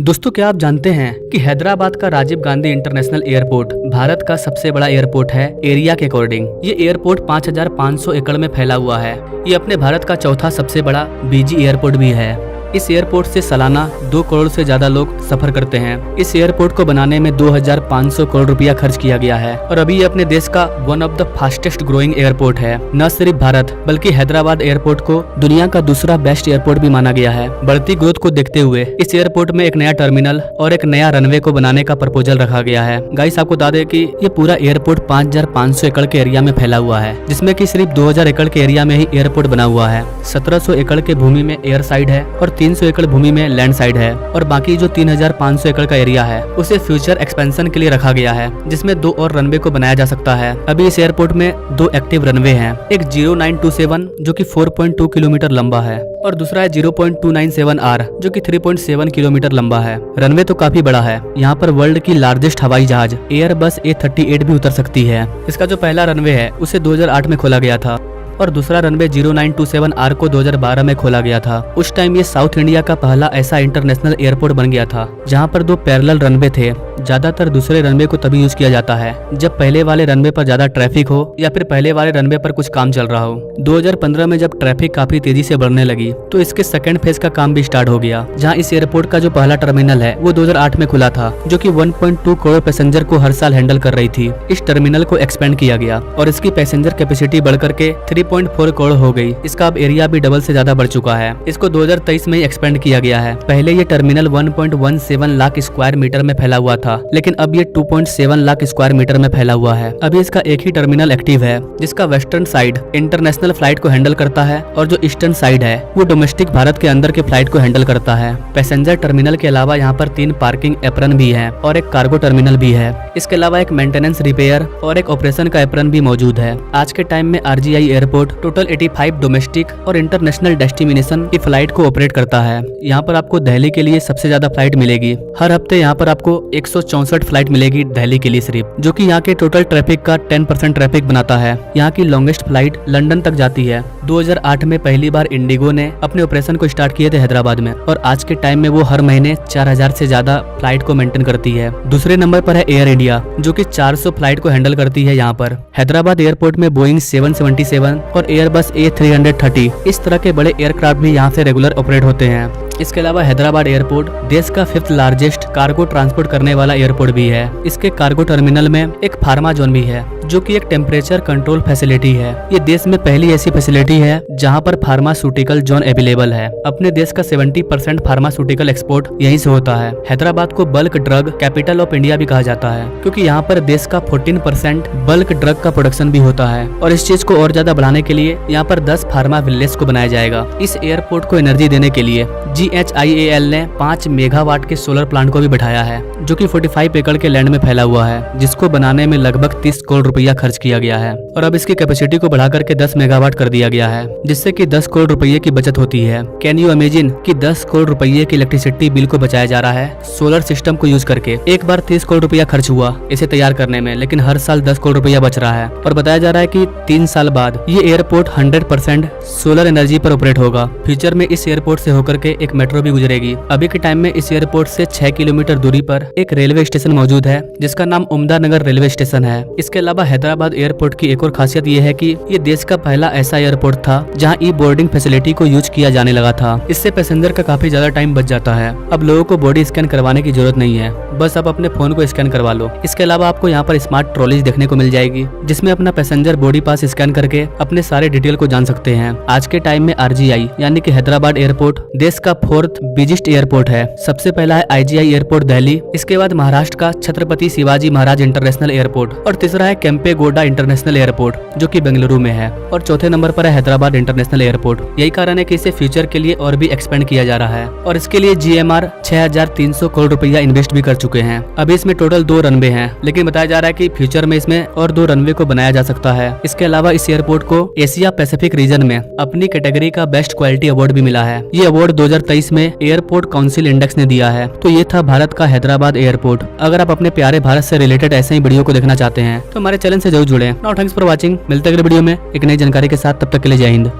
दोस्तों, क्या आप जानते हैं कि हैदराबाद का राजीव गांधी इंटरनेशनल एयरपोर्ट भारत का सबसे बड़ा एयरपोर्ट है एरिया के अकॉर्डिंग। ये एयरपोर्ट 5,500 एकड़ में फैला हुआ है। ये अपने भारत का चौथा सबसे बड़ा बीजी एयरपोर्ट भी है। इस एयरपोर्ट से सालाना 2 करोड़ से ज्यादा लोग सफर करते हैं। इस एयरपोर्ट को बनाने में 2,500 करोड़ रुपया खर्च किया गया है और अभी ये अपने देश का one of the fastest growing airport है। न सिर्फ भारत बल्कि हैदराबाद एयरपोर्ट को दुनिया का दूसरा बेस्ट एयरपोर्ट भी माना गया है। बढ़ती ग्रोथ को देखते हुए इस एयरपोर्ट में एक नया टर्मिनल और एक नया रनवे को बनाने का प्रपोजल रखा गया है। गाइस, आपको बता दें कि ये पूरा एयरपोर्ट 5,500 एकड़ के एरिया में फैला हुआ है, जिसमें कि सिर्फ 2,000 एकड़ के एरिया में ही एयरपोर्ट बना हुआ है। 1,700 एकड़ के भूमि में एयर साइड है और 300 एकड़ भूमि में लैंड साइड है और बाकी जो 3,500 एकड़ का एरिया है उसे फ्यूचर एक्सपेंशन के लिए रखा गया है, जिसमें 2 और रनवे को बनाया जा सकता है। अभी इस एयरपोर्ट में 2 एक्टिव रनवे हैं, एक 0927 जो कि 4.2 किलोमीटर लंबा है और दूसरा है 0.297R जो कि 3.7 किलोमीटर लंबा है। रनवे तो काफी बड़ा है। यहाँ पर वर्ल्ड की लार्जेस्ट हवाई जहाज एयरबस A38 भी उतर सकती है। इसका जो पहला रनवे है उसे 2008 में खोला गया था और दूसरा रनवे 0927R को 2012 में खोला गया था। उस टाइम ये साउथ इंडिया का पहला ऐसा इंटरनेशनल एयरपोर्ट बन गया था जहां पर 2 पैरेलल रनवे थे। ज्यादातर दूसरे रनवे को तभी यूज किया जाता है जब पहले वाले रनवे पर ज्यादा ट्रैफिक हो या फिर पहले वाले रनवे पर कुछ काम चल रहा हो। 2015 में जब ट्रैफिक काफी तेजी से बढ़ने लगी तो इसके सेकंड फेज का काम भी स्टार्ट हो गया, जहां इस एयरपोर्ट का जो पहला टर्मिनल है वो 2008 में खुला था, जो कि 1.2 करोड़ पैसेंजर को हर साल हैंडल कर रही थी। इस टर्मिनल को एक्सपेंड किया गया और इसकी पैसेंजर कैपेसिटी बढ़कर के 3.4 करोड़ हो गई। इसका अब एरिया भी डबल से ज्यादा बढ़ चुका है। इसको 2023 में एक्सपेंड किया गया है। पहले ये टर्मिनल 1.17 लाख स्क्वायर मीटर में फैला हुआ था, लेकिन अब ये 2.7 लाख स्क्वायर मीटर में फैला हुआ है। अभी इसका एक ही टर्मिनल एक्टिव है, जिसका वेस्टर्न साइड इंटरनेशनल फ्लाइट को हैंडल करता है और जो ईस्टर्न साइड है वो डोमेस्टिक भारत के अंदर के फ्लाइट को हैंडल करता है। पैसेंजर टर्मिनल के अलावा यहाँ पर 3 पार्किंग एप्रन भी है और एक कार्गो टर्मिनल भी है। इसके अलावा एक मेंटेनेंस, रिपेयर और एक ऑपरेशन का एप्रन भी मौजूद है। आज के टाइम में RGI एयरपोर्ट टोटल 85 डोमेस्टिक और इंटरनेशनल डेस्टिनेशन की फ्लाइट को ऑपरेट करता है। यहाँ पर आपको दिल्ली के लिए सबसे ज्यादा फ्लाइट मिलेगी। हर हफ्ते यहाँ पर आपको 164 फ्लाइट मिलेगी दिल्ली के लिए सिर्फ, जो कि यहाँ के टोटल ट्रैफिक का 10% ट्रैफिक बनाता है। यहाँ की लॉन्गेस्ट फ्लाइट लंदन तक जाती है। 2008 में पहली बार इंडिगो ने अपने ऑपरेशन को स्टार्ट किए थे हैदराबाद में और आज के टाइम में वो हर महीने 4,000 से ज्यादा फ्लाइट को मेंटेन करती है। दूसरे नंबर पर है एयर इंडिया, जो कि 400 फ्लाइट को हैंडल करती है। यहाँ पर हैदराबाद एयरपोर्ट में बोइंग 777 और एयरबस A330 इस तरह के बड़े एयरक्राफ्ट भी यहाँ से रेगुलर ऑपरेट होते हैं। इसके अलावा हैदराबाद एयरपोर्ट देश का 5th लार्जेस्ट कार्गो ट्रांसपोर्ट करने वाला एयरपोर्ट भी है। इसके कार्गो टर्मिनल में एक फार्मा जोन भी है, जो कि एक टेम्परेचर कंट्रोल फैसिलिटी है। ये देश में पहली ऐसी फैसिलिटी है जहां पर फार्मास्यूटिकल जोन अवेलेबल है। अपने देश का 70% फार्मास्यूटिकल एक्सपोर्ट यहीं से होता है। हैदराबाद को bulk drug capital of India भी कहा जाता है, क्योंकि यहाँ पर देश का 14% बल्क ड्रग का प्रोडक्शन भी होता है। और इस चीज को और ज्यादा बढ़ाने के लिए यहाँ पर 10 फार्मा विलेज को बनाया जाएगा। इस एयरपोर्ट को एनर्जी देने के लिए GHIAL ने 5 मेगावाट के सोलर प्लांट को भी बैठाया है, जो कि 45 एकड़ के लैंड में फैला हुआ है, जिसको बनाने में लगभग 30 करोड़ रुपया खर्च किया गया है। और अब इसकी कैपेसिटी को बढ़ाकर के 10 मेगावाट कर दिया गया है, जिससे कि 10 करोड़ रुपये की बचत होती है। कैन यू इमेजिन कि 10 करोड़ रुपये की इलेक्ट्रिसिटी बिल को बचाया जा रहा है सोलर सिस्टम को यूज करके। एक बार 30 करोड़ रुपया खर्च हुआ इसे तैयार करने में, लेकिन हर साल 10 करोड़ रुपया बच रहा है। और बताया जा रहा है कि 3 साल बाद ये एयरपोर्ट 100% सोलर एनर्जी पर ऑपरेट होगा। फ्यूचर में इस एयरपोर्ट से होकर के एक मेट्रो भी गुजरेगी। अभी के टाइम में इस एयरपोर्ट से 6 किलोमीटर दूरी पर एक रेलवे स्टेशन मौजूद है, जिसका नाम उम्दा नगर रेलवे स्टेशन है। इसके अलावा हैदराबाद एयरपोर्ट की एक और खासियत ये है कि ये देश का पहला ऐसा एयरपोर्ट था जहां ई बोर्डिंग फैसिलिटी को यूज किया जाने लगा था। इससे पैसेंजर का काफी ज्यादा टाइम बच जाता है। अब लोगों को बॉडी स्कैन करवाने की जरूरत नहीं है, बस आप अपने फोन को स्कैन करवा लो। इसके अलावा आपको यहाँ पर स्मार्ट ट्रॉलीज देखने को मिल जाएगी, जिसमें अपना पैसेंजर बॉडी पास स्कैन करके अपने सारे डिटेल को जान सकते हैं। आज के टाइम में RGI यानी कि हैदराबाद एयरपोर्ट देश का 4th बिगेस्ट एयरपोर्ट है। सबसे पहला है IGI एयरपोर्ट दिल्ली, इसके बाद महाराष्ट्र का छत्रपति शिवाजी महाराज इंटरनेशनल एयरपोर्ट और तीसरा है केम्पेगौड़ा इंटरनेशनल एयरपोर्ट, जो कि बेंगलुरु में है। और चौथे नंबर पर है हैदराबाद इंटरनेशनल एयरपोर्ट। यही कारण है कि इसे फ्यूचर के लिए और भी एक्सपेंड किया जा रहा है और इसके लिए GMR 6,300 करोड़ रुपया इन्वेस्ट भी कर चुके हैं। अभी इसमें टोटल 2 रनवे हैं, लेकिन बताया जा रहा है कि फ्यूचर में इसमें और 2 रनवे को बनाया जा सकता है। इसके अलावा इस एयरपोर्ट को एशिया पैसिफिक रीजन में अपनी कैटेगरी का बेस्ट क्वालिटी अवार्ड भी मिला है। ये अवार्ड 2023 में एयरपोर्ट काउंसिल इंडेक्स ने दिया है। तो ये था भारत का हैदराबाद एयरपोर्ट। अगर आप अपने प्यारे भारत से रिलेटेड ऐसे ही वीडियो को देखना चाहते हैं तो हमारे चैनल से जरूर जुड़े। Now thanks for watching. मिलते हैं अगले वीडियो में एक नई जानकारी के साथ। तब तक के लिए जय हिंद।